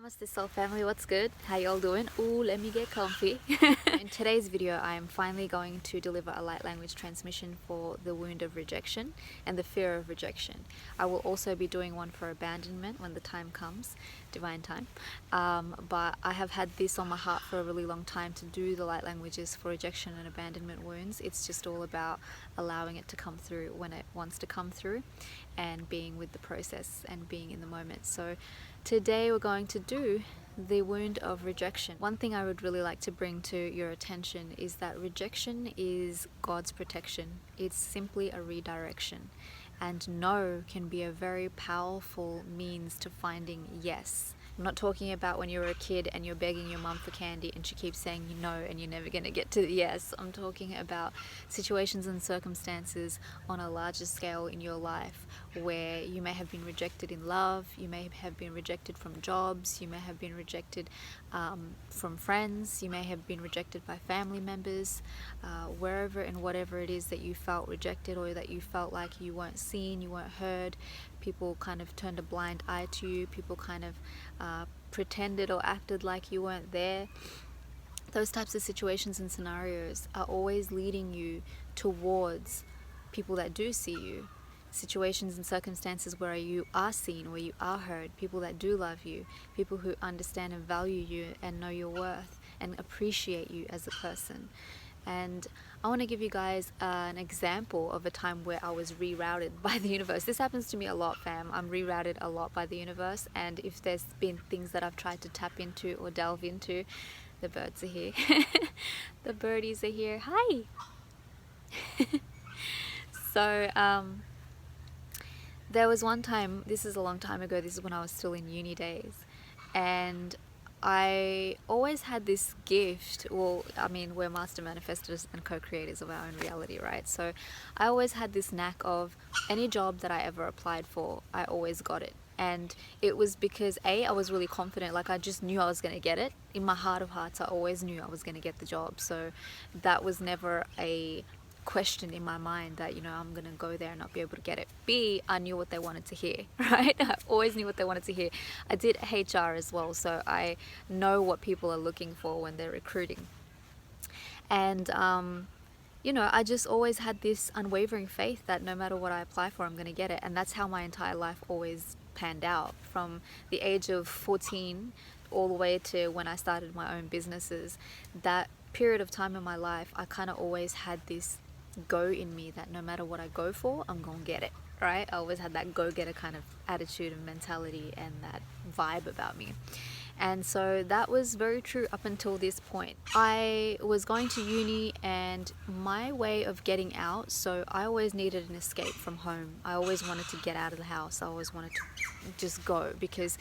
Namaste Soul Family, what's good? How y'all doing? Ooh, let me get comfy. In today's video, I am finally going to deliver a light language transmission for the wound of rejection and the fear of rejection. I will also be doing one for abandonment when the time comes, divine time. But I have had this on my heart for a really long time to do the light languages for rejection and abandonment wounds. It's just all about allowing it to come through when it wants to come through and being with the process and being in the moment. So today we're going to do the wound of rejection. One thing I would really like to bring to your attention is that rejection is God's protection. It's simply a redirection. And no can be a very powerful means to finding yes. I'm not talking about when you're a kid and you're begging your mum for candy and she keeps saying no and you're never going to get to the yes. I'm talking about situations and circumstances on a larger scale in your life where you may have been rejected in love, you may have been rejected from jobs, you may have been rejected from friends, you may have been rejected by family members, wherever and whatever it is that you felt rejected or that you felt like you weren't seen, you weren't heard. People kind of turned a blind eye to you. People kind of pretended or acted like you weren't there. Those types of situations and scenarios are always leading you towards people that do see you. Situations and circumstances where you are seen, where you are heard, people that do love you, people who understand and value you and know your worth and appreciate you as a person. And I want to give you guys an example of a time where I was rerouted by the universe. This happens to me a lot, fam. I'm rerouted a lot by the universe, and if there's been things that I've tried to tap into or delve into, the birds are here. The birdies are here. Hi! So, there was one time, this is a long time ago, this is when I was still in uni days, and I always had this gift. Well, I mean, we're master manifestors and co-creators of our own reality, right? So I always had this knack of any job that I ever applied for, I always got it. And it was because I was really confident, like I just knew I was going to get it. In my heart of hearts, I always knew I was going to get the job. So that was never a question in my mind that, you know, I'm gonna go there and not be able to get it. B, I knew what they wanted to hear, right? I always knew what they wanted to hear. I did HR as well, so I know what people are looking for when they're recruiting. And you know, I just always had this unwavering faith that no matter what I apply for, I'm gonna get it. And that's how my entire life always panned out, from the age of 14 all the way to when I started my own businesses. That period of time in my life, I kind of always had this go in me that no matter what I go for, I'm gonna get it, right? I always had that go-getter kind of attitude and mentality and that vibe about me. And so that was very true up until this point. I was going to uni, and my way of getting out, so I always needed an escape from home. I always wanted to get out of the house. I always wanted to just go, because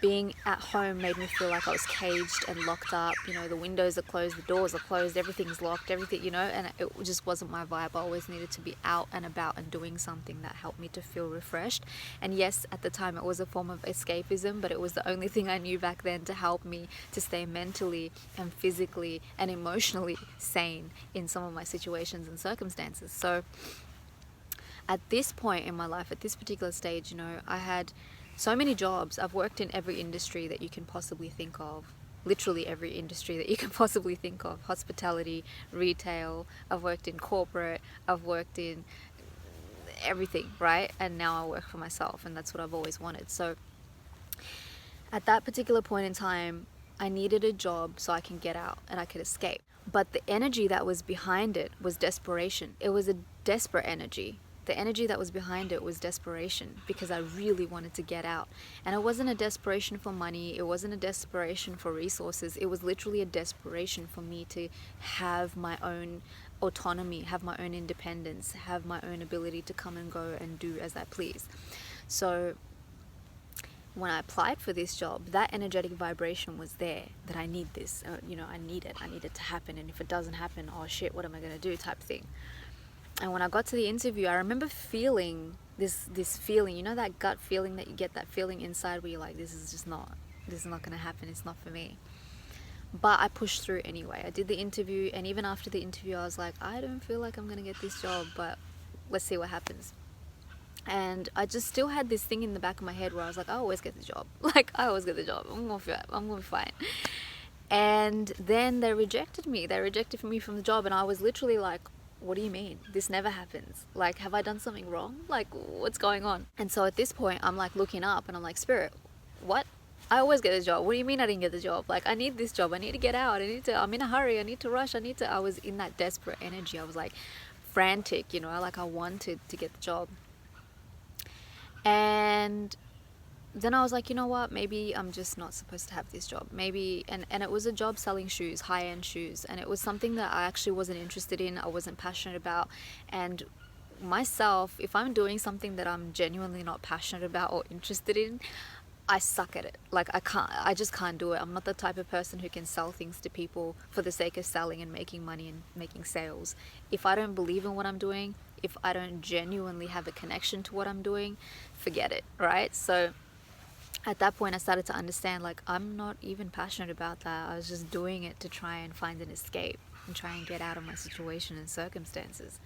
being at home made me feel like I was caged and locked up. You know, the windows are closed, the doors are closed, everything's locked, everything, you know, and it just wasn't my vibe. I always needed to be out and about and doing something that helped me to feel refreshed. And yes, at the time it was a form of escapism, but it was the only thing I knew back then to help me to stay mentally and physically and emotionally sane in some of my situations and circumstances. So at this point in my life, at this particular stage, you know, I had so many jobs. I've worked in every industry that you can possibly think of. Literally every industry that you can possibly think of. Hospitality, retail, I've worked in corporate, I've worked in everything, right? And now I work for myself, and that's what I've always wanted. So at that particular point in time, I needed a job so I can get out and I could escape. But the energy that was behind it was desperation. It was a desperate energy. The energy that was behind it was desperation, because I really wanted to get out. And it wasn't a desperation for money, it wasn't a desperation for resources, it was literally a desperation for me to have my own autonomy, have my own independence, have my own ability to come and go and do as I please. So when I applied for this job, that energetic vibration was there, that I need this, you know, I need it to happen, and if it doesn't happen, oh shit, what am I going to do, type thing. And when I got to the interview, I remember feeling this feeling, you know, that gut feeling that you get, that feeling inside where you're like, this is not going to happen, it's not for me. But I pushed through anyway. I did the interview, and even after the interview, I was like, I don't feel like I'm going to get this job, but let's see what happens. And I just still had this thing in the back of my head where I was like, I always get the job. Like, I always get the job. I'm gonna be fine. And then they rejected me. They rejected me from the job, and I was literally like, what do you mean? This never happens. Like, have I done something wrong? Like, what's going on? And so at this point, I'm like looking up and I'm like, Spirit, what? I always get a job. What do you mean I didn't get the job? Like, I need this job. I need to get out. I'm in a hurry. I need to rush. I was in that desperate energy. I was like frantic, you know, like I wanted to get the job. And then I was like, you know what, maybe I'm just not supposed to have this job. Maybe, and it was a job selling shoes, high-end shoes, and it was something that I actually wasn't interested in, I wasn't passionate about. And myself, if I'm doing something that I'm genuinely not passionate about or interested in, I suck at it. Like, I just can't do it. I'm not the type of person who can sell things to people for the sake of selling and making money and making sales. If I don't believe in what I'm doing, if I don't genuinely have a connection to what I'm doing, forget it, right? So at that point I started to understand, like, I'm not even passionate about that. I was just doing it to try and find an escape and try and get out of my situation and circumstances.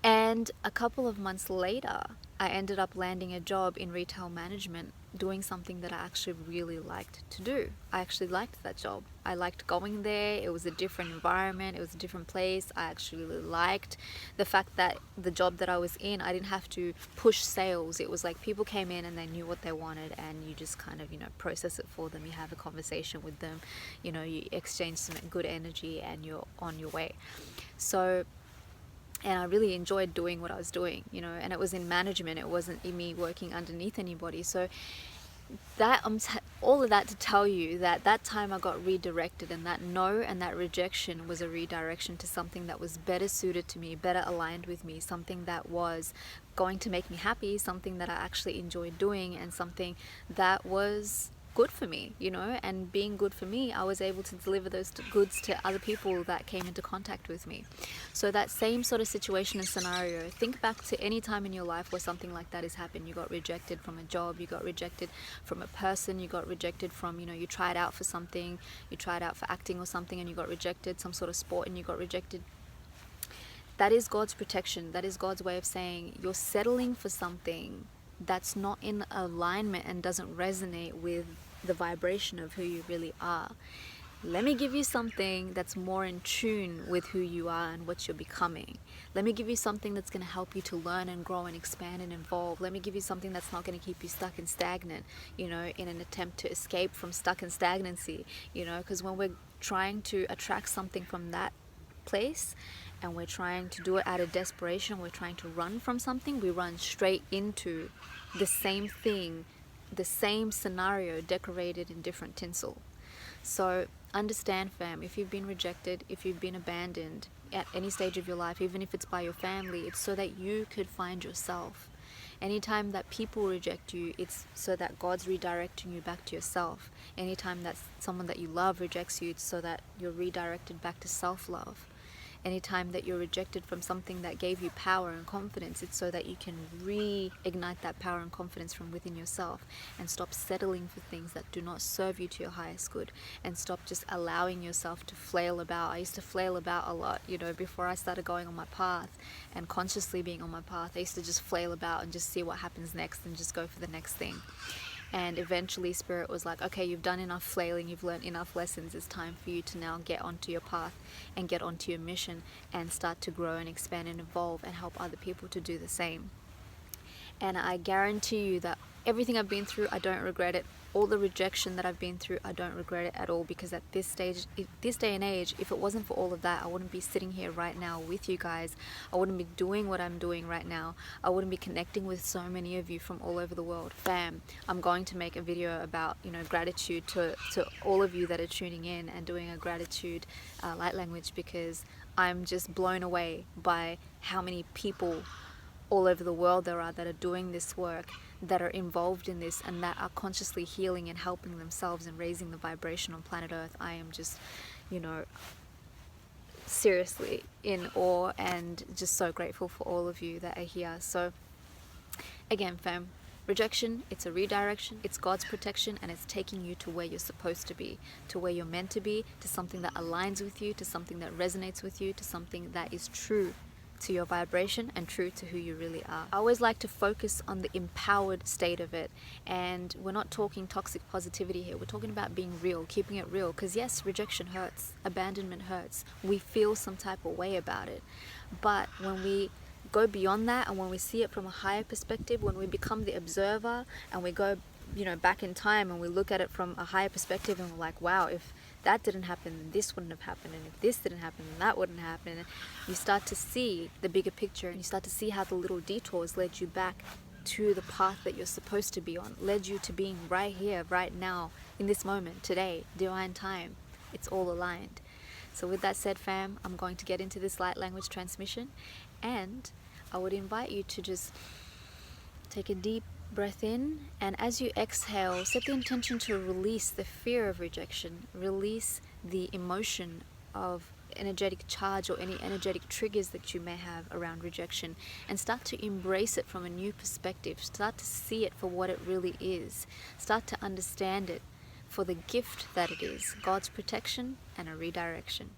And a couple of months later, I ended up landing a job in retail management, doing something that I actually really liked to do. I actually liked that job. I liked going there. It was a different environment. It was a different place. I actually really liked the fact that the job that I was in, I didn't have to push sales. It was like people came in and they knew what they wanted, and you just kind of, you know, process it for them. You have a conversation with them, you know, you exchange some good energy, and you're on your way. So, and I really enjoyed doing what I was doing, you know, and it was in management. It wasn't me working underneath anybody. So that all of that to tell you that that time I got redirected, and that no and that rejection was a redirection to something that was better suited to me, better aligned with me, something that was going to make me happy, something that I actually enjoyed doing, and something that was good for me, you know. And being good for me, I was able to deliver those goods to other people that came into contact with me. So that same sort of situation and scenario, think back to any time in your life where something like that has happened. You got rejected from a job, you got rejected from a person, you got rejected from, you know, you tried out for something, you tried out for acting or something and you got rejected, some sort of sport and you got rejected. That is God's protection. That is God's way of saying you're settling for something that's not in alignment and doesn't resonate with the vibration of who you really are. Let me give you something that's more in tune with who you are and what you're becoming. Let me give you something that's going to help you to learn and grow and expand and evolve. Let me give you something that's not going to keep you stuck and stagnant, you know, in an attempt to escape from stuck and stagnancy, you know, because when we're trying to attract something from that place and we're trying to do it out of desperation, we're trying to run from something, we run straight into the same thing, the same scenario decorated in different tinsel. So understand, fam, if you've been rejected, if you've been abandoned at any stage of your life, even if it's by your family, it's so that you could find yourself. Anytime that people reject you, it's so that God's redirecting you back to yourself. Anytime that someone that you love rejects you, it's so that you're redirected back to self-love. Anytime that you're rejected from something that gave you power and confidence, it's so that you can reignite that power and confidence from within yourself and stop settling for things that do not serve you to your highest good, and stop just allowing yourself to flail about. I used to flail about a lot, you know, before I started going on my path and consciously being on my path. I used to just flail about and just see what happens next and just go for the next thing. And eventually Spirit was like, okay, you've done enough flailing, you've learned enough lessons, it's time for you to now get onto your path and get onto your mission and start to grow and expand and evolve and help other people to do the same. And I guarantee you that everything I've been through, I don't regret it. All the rejection that I've been through, I don't regret it at all, because at this stage, this day and age, if it wasn't for all of that, I wouldn't be sitting here right now with you guys. I wouldn't be doing what I'm doing right now. I wouldn't be connecting with so many of you from all over the world. Fam, I'm going to make a video about, you know, gratitude to all of you that are tuning in and doing a gratitude light language, because I'm just blown away by how many people all over the world there are that are doing this work, that are involved in this, and that are consciously healing and helping themselves and raising the vibration on planet Earth. I am just, you know, seriously in awe and just so grateful for all of you that are here. So again, fam, rejection, it's a redirection, it's God's protection, and it's taking you to where you're supposed to be, to where you're meant to be, to something that aligns with you, to something that resonates with you, to something that is true to your vibration and true to who you really are. I always like to focus on the empowered state of it, and we're not talking toxic positivity here. We're talking about being real, keeping it real, because yes, rejection hurts, abandonment hurts, we feel some type of way about it, but when we go beyond that and when we see it from a higher perspective, when we become the observer and we go back in time and we look at it from a higher perspective and we're like, wow, if that didn't happen, then this wouldn't have happened, and if this didn't happen, then that wouldn't happen. And you start to see the bigger picture, and you start to see how the little detours led you back to the path that you're supposed to be on, led you to being right here, right now, in this moment, today, divine time. It's all aligned. So with that said, fam, I'm going to get into this light language transmission, and I would invite you to just take a deep breath in, and as you exhale, set the intention to release the fear of rejection, release the emotion of energetic charge or any energetic triggers that you may have around rejection, and start to embrace it from a new perspective. Start to see it for what it really is. Start to understand it for the gift that it is, God's protection and a redirection.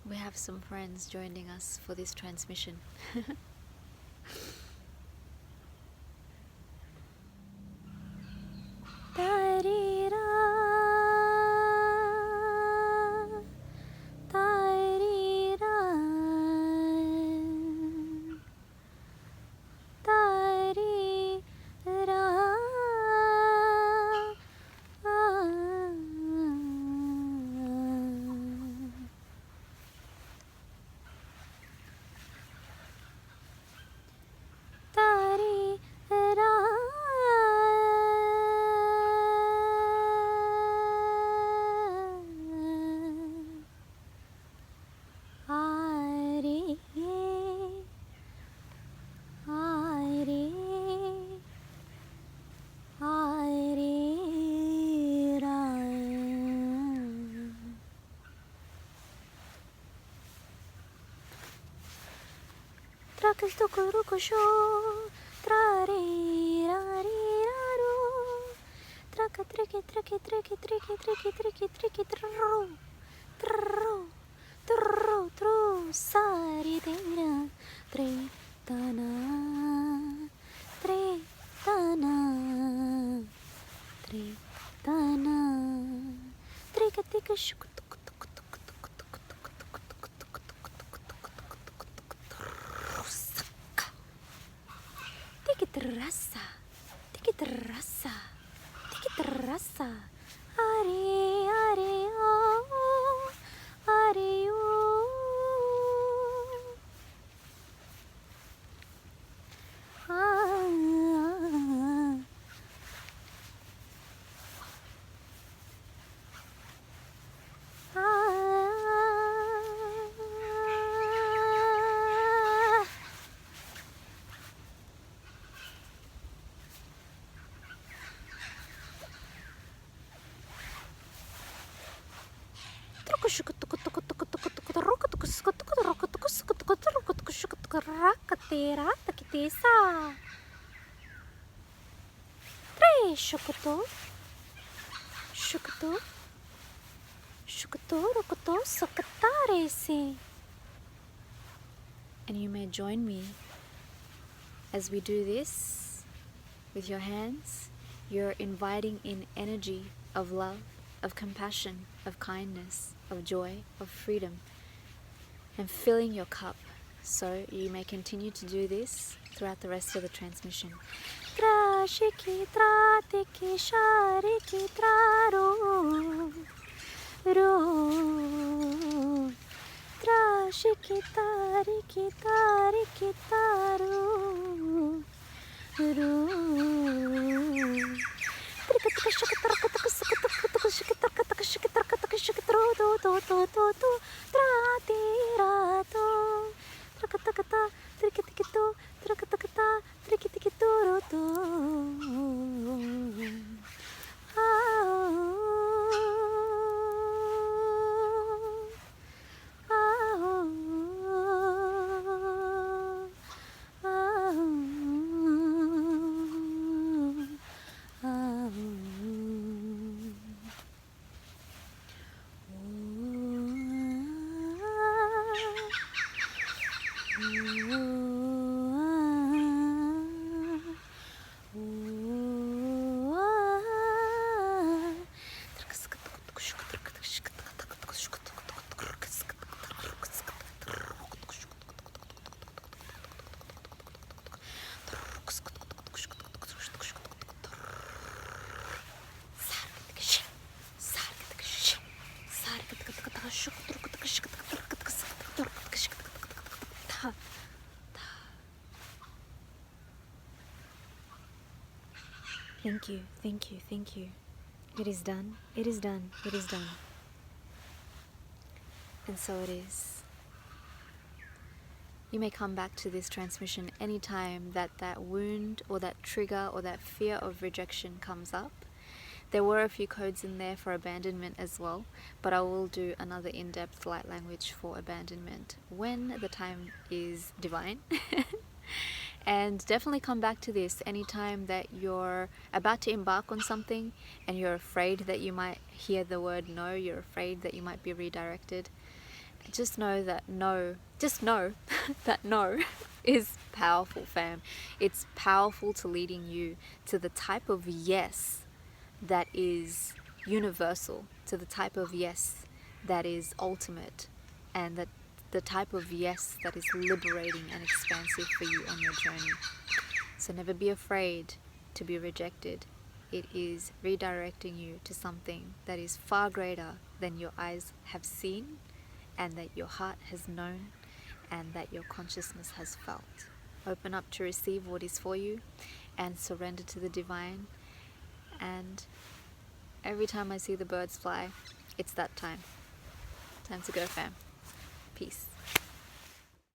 We have some friends joining us for this transmission. And you may join me as we do this with your hands. You're inviting in energy of love, of compassion, of kindness, of joy, of freedom, and filling your cup. So you may continue to do this throughout the rest of the transmission. Thank you, thank you, thank you. It is done, it is done, it is done. And so it is. You may come back to this transmission anytime that wound or that trigger or that fear of rejection comes up. There were a few codes in there for abandonment as well, but I will do another in-depth light language for abandonment when the time is divine. And definitely come back to this anytime that you're about to embark on something and you're afraid that you might hear the word no, you're afraid that you might be redirected. Just know that no, just know that no is powerful, fam. It's powerful to leading you to the type of yes that is universal, to the type of yes that is ultimate, and that the type of yes that is liberating and expansive for you on your journey. So never be afraid to be rejected. It is redirecting you to something that is far greater than your eyes have seen, and that your heart has known, and that your consciousness has felt. Open up to receive what is for you and surrender to the divine. And every time I see the birds fly, it's that time. Time to go, fam. Peace.